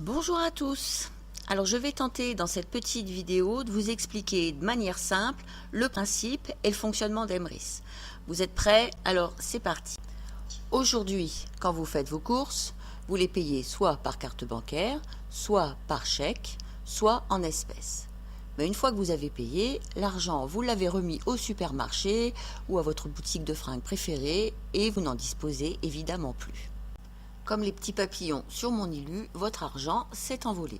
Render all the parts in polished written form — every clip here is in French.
Bonjour à tous. Alors je vais tenter dans cette petite vidéo de vous expliquer de manière simple le principe et le fonctionnement d'Emrys. Vous êtes prêts? Alors c'est parti. Aujourd'hui, quand vous faites vos courses, vous les payez soit par carte bancaire, soit par chèque, soit en espèces. Mais une fois que vous avez payé, l'argent, vous l'avez remis au supermarché ou à votre boutique de fringues préférée et vous n'en disposez évidemment plus. Comme les petits papillons sur mon ilu, votre argent s'est envolé.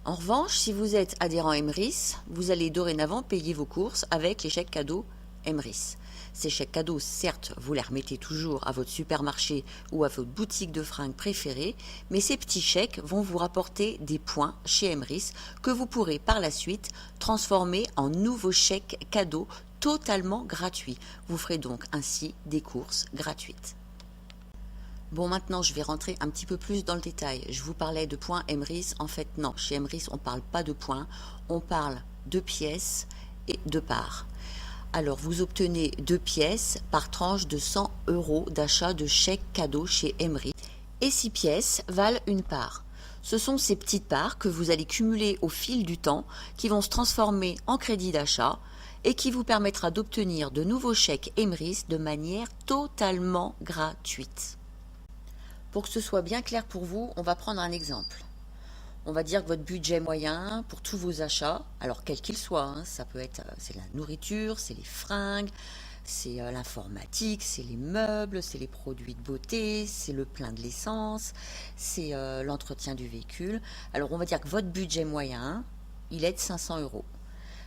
En revanche, si vous êtes adhérent Emrys, vous allez dorénavant payer vos courses avec les chèques cadeaux Emrys. Ces chèques cadeaux, certes, vous les remettez toujours à votre supermarché ou à votre boutique de fringues préférée, mais ces petits chèques vont vous rapporter des points chez Emrys que vous pourrez par la suite transformer en nouveaux chèques cadeaux totalement gratuits. Vous ferez donc ainsi des courses gratuites. Bon, maintenant, je vais rentrer un petit peu plus dans le détail. Je vous parlais de points Emrys. En fait, non. Chez Emrys, on ne parle pas de points. On parle de pièces et de parts. Alors, vous obtenez 2 pièces par tranche de 100 € d'achat de chèque cadeau chez Emrys. Et 6 pièces valent une part. Ce sont ces petites parts que vous allez cumuler au fil du temps, qui vont se transformer en crédit d'achat et qui vous permettra d'obtenir de nouveaux chèques Emrys de manière totalement gratuite. Pour que ce soit bien clair pour vous, on va prendre un exemple. On va dire que votre budget moyen pour tous vos achats, alors quel qu'il soit, ça peut être c'est la nourriture, c'est les fringues, c'est l'informatique, c'est les meubles, c'est les produits de beauté, c'est le plein de l'essence, c'est l'entretien du véhicule. Alors on va dire que votre budget moyen, il est de 500 €.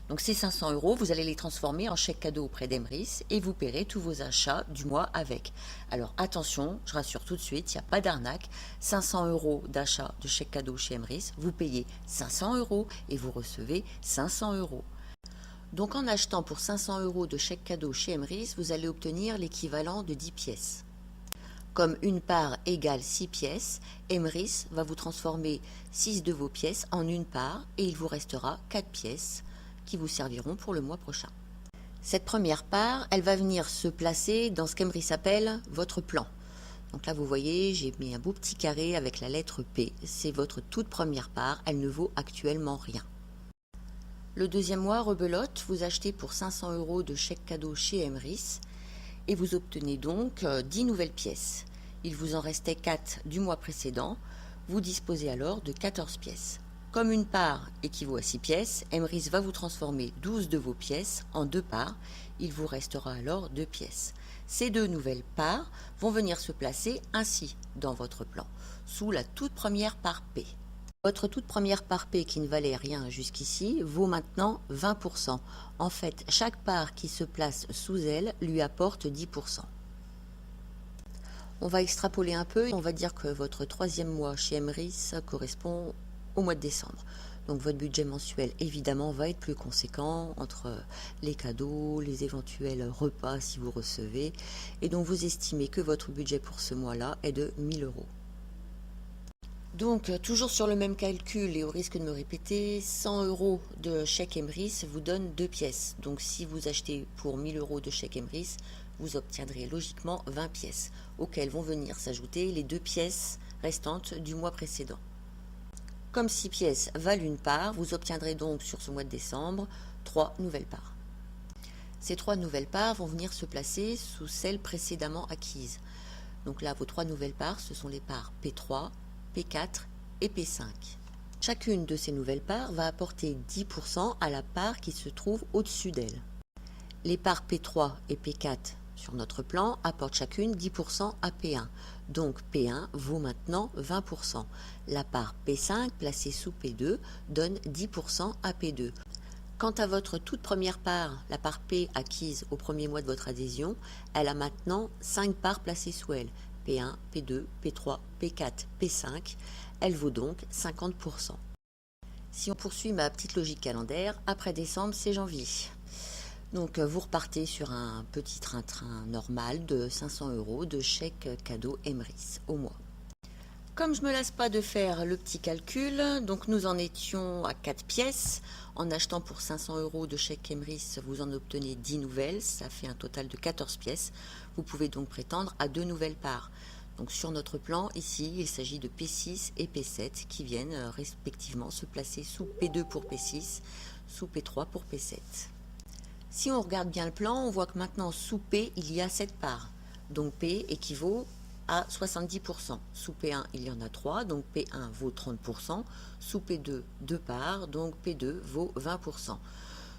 Donc ces 500 €, vous allez les transformer en chèque cadeau auprès d'Emrys et vous paierez tous vos achats du mois avec. Alors attention, je rassure tout de suite, il n'y a pas d'arnaque. 500 € d'achat de chèque cadeau chez Emrys, vous payez 500 € et vous recevez 500 €. Donc en achetant pour 500 € de chèque cadeau chez Emrys, vous allez obtenir l'équivalent de 10 pièces. Comme une part égale 6 pièces, Emrys va vous transformer 6 de vos pièces en une part et il vous restera 4 pièces qui vous serviront pour le mois prochain. Cette première part, elle va venir se placer dans ce qu'Emrys appelle votre plan. Donc là, vous voyez, j'ai mis un beau petit carré avec la lettre P. C'est votre toute première part, elle ne vaut actuellement rien. Le deuxième mois, rebelote, vous achetez pour 500 € de chèque cadeau chez Emrys et vous obtenez donc 10 nouvelles pièces. Il vous en restait 4 du mois précédent. Vous disposez alors de 14 pièces. Comme une part équivaut à 6 pièces, Emrys va vous transformer 12 de vos pièces en 2 parts. Il vous restera alors 2 pièces. Ces 2 nouvelles parts vont venir se placer ainsi dans votre plan, sous la toute première part P. Votre toute première part P qui ne valait rien jusqu'ici vaut maintenant 20%. En fait, chaque part qui se place sous elle lui apporte 10%. On va extrapoler un peu et on va dire que votre troisième mois chez Emrys correspond au mois de décembre. Donc votre budget mensuel évidemment va être plus conséquent entre les cadeaux, les éventuels repas si vous recevez, et donc vous estimez que votre budget pour ce mois-là est de 1000 €. Donc toujours sur le même calcul et au risque de me répéter, 100 € de chèque Emrys vous donne 2 pièces. Donc si vous achetez pour 1000 € de chèque Emrys, vous obtiendrez logiquement 20 pièces, auxquelles vont venir s'ajouter les 2 pièces restantes du mois précédent. Comme 6 pièces valent une part, vous obtiendrez donc sur ce mois de décembre 3 nouvelles parts. Ces 3 nouvelles parts vont venir se placer sous celles précédemment acquises. Donc là, vos 3 nouvelles parts, ce sont les parts P3, P4 et P5. Chacune de ces nouvelles parts va apporter 10% à la part qui se trouve au-dessus d'elle. Les parts P3 et P4 sur notre plan apportent chacune 10% à P1. Donc P1 vaut maintenant 20%. La part P5 placée sous P2 donne 10% à P2. Quant à votre toute première part, la part P acquise au premier mois de votre adhésion, elle a maintenant 5 parts placées sous elle. P1, P2, P3, P4, P5. Elle vaut donc 50%. Si on poursuit ma petite logique calendaire, après décembre, c'est janvier. Donc vous repartez sur un petit train-train normal de 500 € de chèque cadeau Emrys au mois. Comme je ne me lasse pas de faire le petit calcul, donc nous en étions à 4 pièces. En achetant pour 500 € de chèque Emrys, vous en obtenez 10 nouvelles, ça fait un total de 14 pièces. Vous pouvez donc prétendre à 2 nouvelles parts. Donc sur notre plan, ici, il s'agit de P6 et P7 qui viennent respectivement se placer sous P2 pour P6, sous P3 pour P7. Si on regarde bien le plan, on voit que maintenant sous P, il y a 7 parts. Donc P équivaut à 70%. Sous P1, il y en a 3, donc P1 vaut 30%. Sous P2, 2 parts, donc P2 vaut 20%.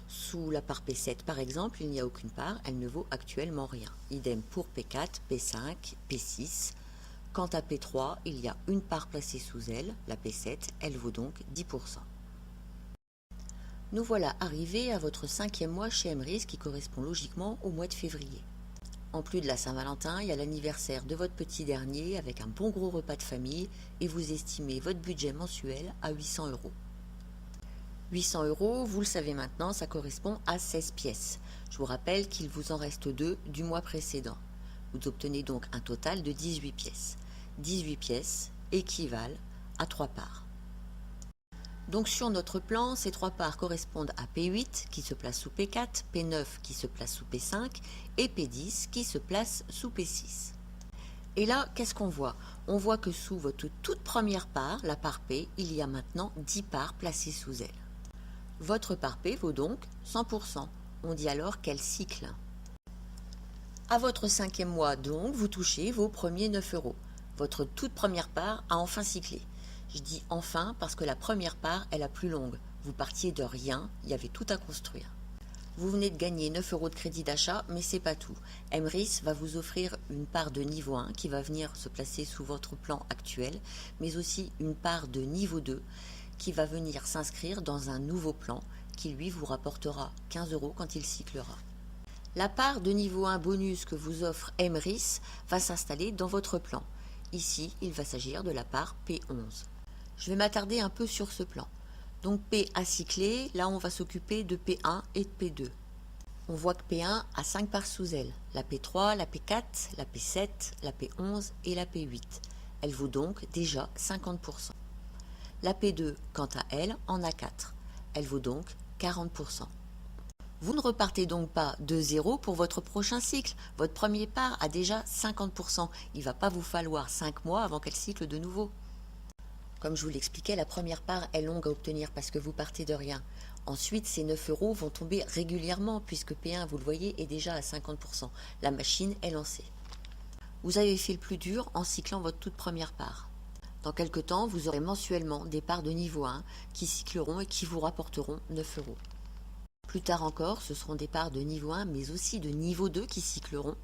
Sous la part P7, par exemple, il n'y a aucune part, elle ne vaut actuellement rien. Idem pour P4, P5, P6. Quant à P3, il y a une part placée sous elle, la P7, elle vaut donc 10%. Nous voilà arrivés à votre 5e mois chez Emrys qui correspond logiquement au mois de février. En plus de la Saint-Valentin, il y a l'anniversaire de votre petit dernier avec un bon gros repas de famille et vous estimez votre budget mensuel à 800 €. 800 €, vous le savez maintenant, ça correspond à 16 pièces. Je vous rappelle qu'il vous en reste 2 du mois précédent. Vous obtenez donc un total de 18 pièces. 18 pièces équivalent à 3 parts. Donc sur notre plan, ces 3 parts correspondent à P8 qui se place sous P4, P9 qui se place sous P5 et P10 qui se place sous P6. Et là, qu'est-ce qu'on voit? On voit que sous votre toute première part, la part P, il y a maintenant 10 parts placées sous elle. Votre part P vaut donc 100%. On dit alors quel cycle? À votre 5e mois donc, vous touchez vos premiers 9 €. Votre toute première part a enfin cyclé. Je dis enfin parce que la première part est la plus longue. Vous partiez de rien, il y avait tout à construire. Vous venez de gagner 9 € de crédit d'achat, mais c'est pas tout. Emrys va vous offrir une part de niveau 1 qui va venir se placer sous votre plan actuel, mais aussi une part de niveau 2 qui va venir s'inscrire dans un nouveau plan qui lui vous rapportera 15 € quand il cyclera. La part de niveau 1 bonus que vous offre Emrys va s'installer dans votre plan. Ici, il va s'agir de la part P11. Je vais m'attarder un peu sur ce plan. Donc P a cyclé, là on va s'occuper de P1 et de P2. On voit que P1 a 5 parts sous elle, la P3, la P4, la P7, la P11 et la P8. Elle vaut donc déjà 50%. La P2, quant à elle, en a 4. Elle vaut donc 40%. Vous ne repartez donc pas de zéro pour votre prochain cycle. Votre premier part a déjà 50%. Il ne va pas vous falloir 5 mois avant qu'elle cycle de nouveau. Comme je vous l'expliquais, la première part est longue à obtenir parce que vous partez de rien. Ensuite, ces 9 € vont tomber régulièrement puisque P1, vous le voyez, est déjà à 50%. La machine est lancée. Vous avez fait le plus dur en cyclant votre toute première part. Dans quelques temps, vous aurez mensuellement des parts de niveau 1 qui cycleront et qui vous rapporteront 9 €. Plus tard encore, ce seront des parts de niveau 1 mais aussi de niveau 2 qui cycleront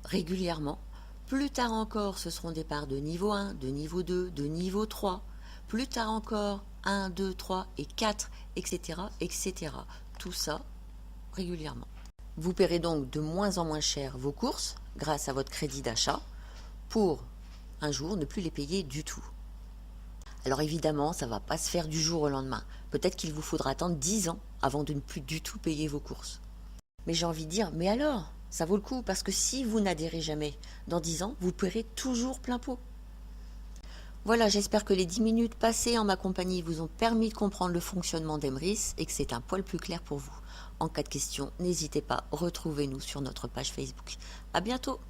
régulièrement. Plus tard encore, ce seront des parts de niveau 1, de niveau 2, de niveau 3. Plus tard encore, 1, 2, 3 et 4, etc., etc. Tout ça régulièrement. Vous paierez donc de moins en moins cher vos courses grâce à votre crédit d'achat pour un jour ne plus les payer du tout. Alors évidemment, ça ne va pas se faire du jour au lendemain. Peut-être qu'il vous faudra attendre 10 ans avant de ne plus du tout payer vos courses. Mais j'ai envie de dire, mais alors, ça vaut le coup parce que si vous n'adhérez jamais, dans 10 ans, vous paierez toujours plein pot. Voilà, j'espère que les 10 minutes passées en ma compagnie vous ont permis de comprendre le fonctionnement d'Emrys et que c'est un poil plus clair pour vous. En cas de question, n'hésitez pas, retrouvez-nous sur notre page Facebook. À bientôt!